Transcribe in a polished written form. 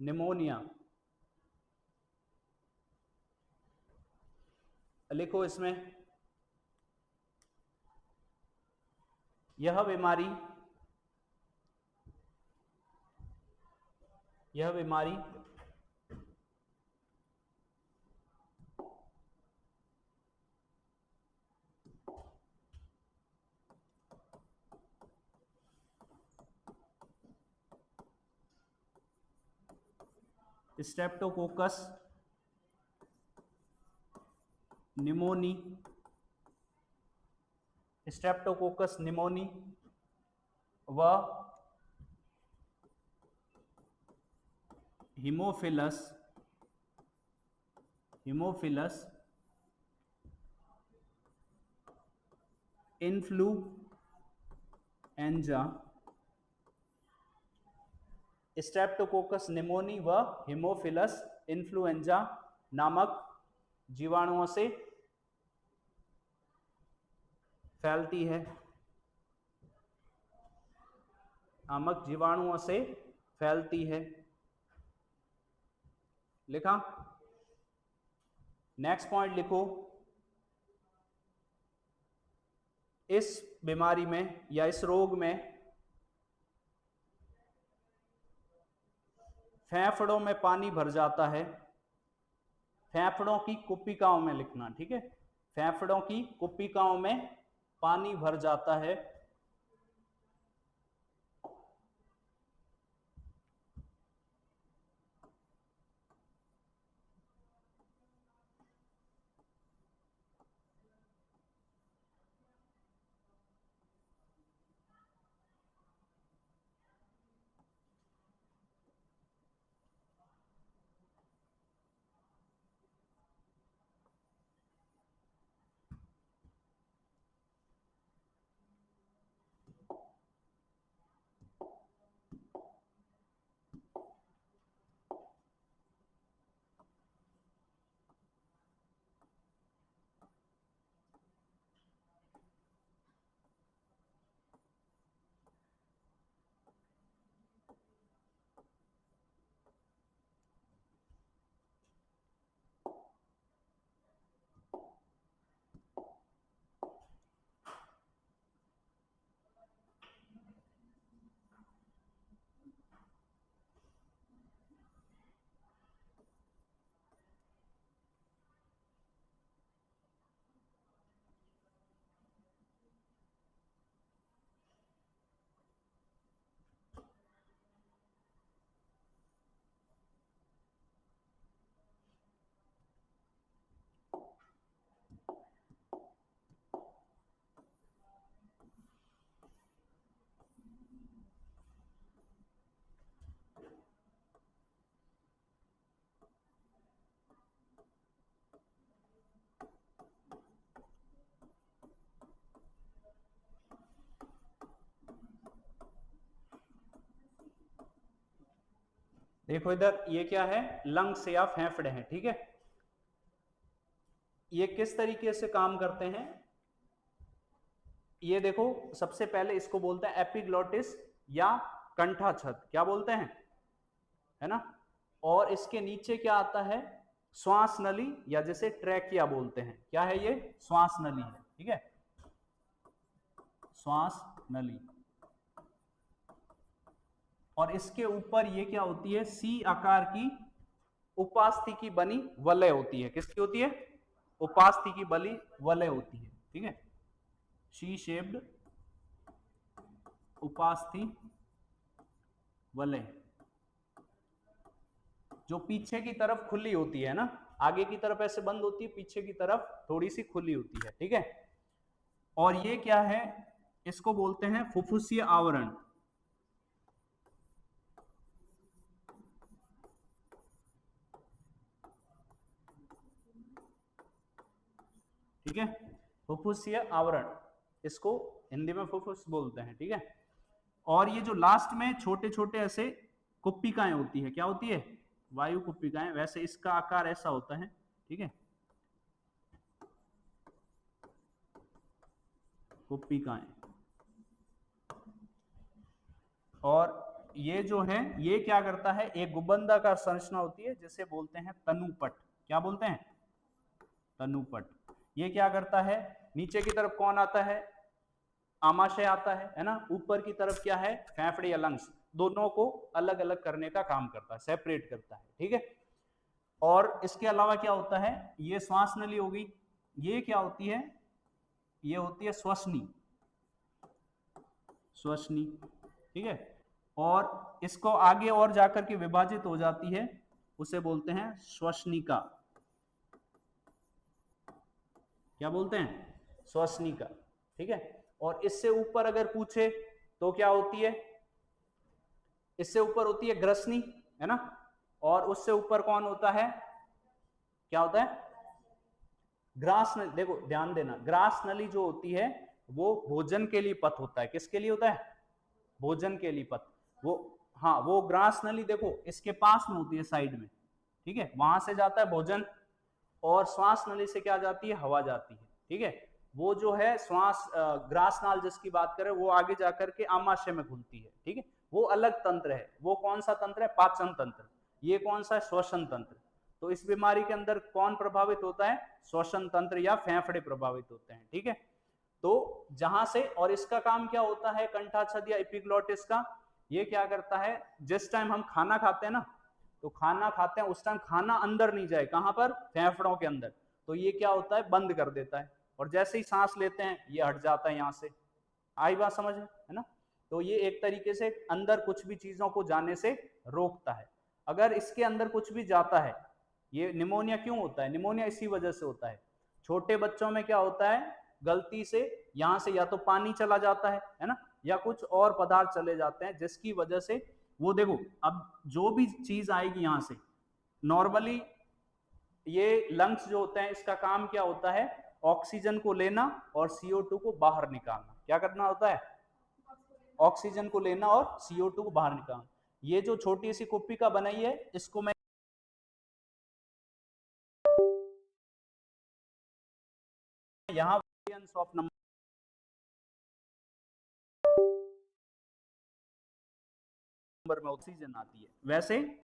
Pneumonia. लिखो इसमें, यह बीमारी स्ट्रेप्टोकोकस निमोनी व हीमोफिलस इन्फ्लुएंजा, स्ट्रेप्टोकोकस निमोनी व हीमोफिलस इन्फ्लुएंजा नामक जीवाणुओं से फैलती है। लिखा। नेक्स्ट पॉइंट लिखो, इस बीमारी में या इस रोग में फेफड़ों में पानी भर जाता है। फेफड़ों की कुप्पिकाओं में लिखना, ठीक है, फेफड़ों की कुप्पिकाओं में पानी भर जाता है। देखो इधर, ये क्या है, लंग्स या फेफड़े हैं, ठीक है। ये किस तरीके से काम करते हैं, ये देखो, सबसे पहले इसको बोलते हैं एपिग्लोटिस या कंठाछद, क्या बोलते हैं, है ना। और इसके नीचे क्या आता है, श्वास नली, या जैसे ट्रैकिया बोलते हैं। क्या है ये, श्वास नली है, ठीक है, श्वास नली। और इसके ऊपर ये क्या होती है, सी आकार की उपास्थि की बनी वलय होती है। किसकी होती है, उपास्थि की बनी वलय होती है, ठीक है, सी शेप्ड उपास्थि वलय, जो पीछे की तरफ खुली होती है ना, आगे की तरफ ऐसे बंद होती है, पीछे की तरफ थोड़ी सी खुली होती है, ठीक है। और ये क्या है, इसको बोलते हैं फुफ्फुसीय आवरण, ठीक है, फुफ्फुसीय आवरण, इसको हिंदी में फुफ्फुस बोलते हैं, ठीक है। और ये जो लास्ट में छोटे छोटे ऐसे कुप्पिकाएं होती है, क्या होती है, वायु कुप्पिकाएं, वैसे इसका आकार ऐसा होता है, ठीक है, कुप्पिकाएं। और ये जो है ये क्या करता है, एक गुंबदाकार संरचना होती है जिसे बोलते हैं तनुपट। क्या बोलते हैं? तनुपट। ये क्या करता है, नीचे की तरफ कौन आता है? आमाशय आता है ना। ऊपर की तरफ क्या है? फेफड़े या लंग्स। दोनों को अलग अलग करने का काम करता है, सेपरेट करता है, ठीक है। और इसके अलावा क्या होता है, ये श्वास नली होगी, ये क्या होती है, ये होती है श्वसनी, श्वसनी, ठीक है। और इसको आगे और जाकर के विभाजित हो जाती है, उसे बोलते हैं श्वसनिका। क्या बोलते हैं? श्वसनिका, ठीक है। और इससे ऊपर अगर पूछे तो क्या होती है? इससे ऊपर होती है ग्रसनी, है ना। और उससे ऊपर कौन होता है? क्या होता है? ग्रास नली। देखो ध्यान देना, ग्रास नली जो होती है वो भोजन के लिए पथ होता है। किसके लिए होता है? भोजन के लिए पथ। वो, हाँ, वो ग्रास नली देखो इसके पास में होती है, साइड में, ठीक है। वहां से जाता है भोजन, और श्वास नली से क्या जाती है? हवा जाती है, ठीक है। वो जो है श्वास ग्रास नाल जिसकी बात करें, वो आगे जाकर के आमाशय में खुलती है, ठीक है। वो अलग तंत्र है। वो कौन सा तंत्र है? पाचन तंत्र। ये कौन सा है? श्वसन तंत्र। तो इस बीमारी के अंदर कौन प्रभावित होता है? श्वसन तंत्र या फेफड़े प्रभावित होते हैं, ठीक है। तो जहां से, और इसका काम क्या होता है कंठाच्छद या एपिग्लोटिस का? ये क्या करता है, जिस टाइम हम खाना खाते हैं ना, तो खाना खाते हैं उस टाइम खाना अंदर नहीं जाए, कहां पर? फेफड़ों के अंदर। तो ये क्या होता है? बंद कर देता है। और जैसे ही सांस लेते हैं ये हट जाता है यहां से। आई बात समझ में, है ना। तो ये एक तरीके से अंदर कुछ भी चीजों को जाने से रोकता है। अगर इसके अंदर कुछ भी जाता है, ये निमोनिया क्यों होता है? निमोनिया इसी वजह से होता है। छोटे बच्चों में क्या होता है, गलती से यहां से या तो पानी चला जाता है ना, या कुछ और पदार्थ चले जाते हैं, जिसकी वजह से वो, देखो अब जो भी चीज आएगी यहां से, नॉर्मली ये लंग्स जो होते हैं इसका काम क्या होता है? ऑक्सीजन को लेना और CO2 को बाहर निकालना। क्या करना होता है? ऑक्सीजन को लेना और CO2 को बाहर निकालना। ये जो छोटी सी कुप्पी का बनाई है, इसको मैं यहाँ ऑफ नंबर में ऑक्सीजन आती है, वैसे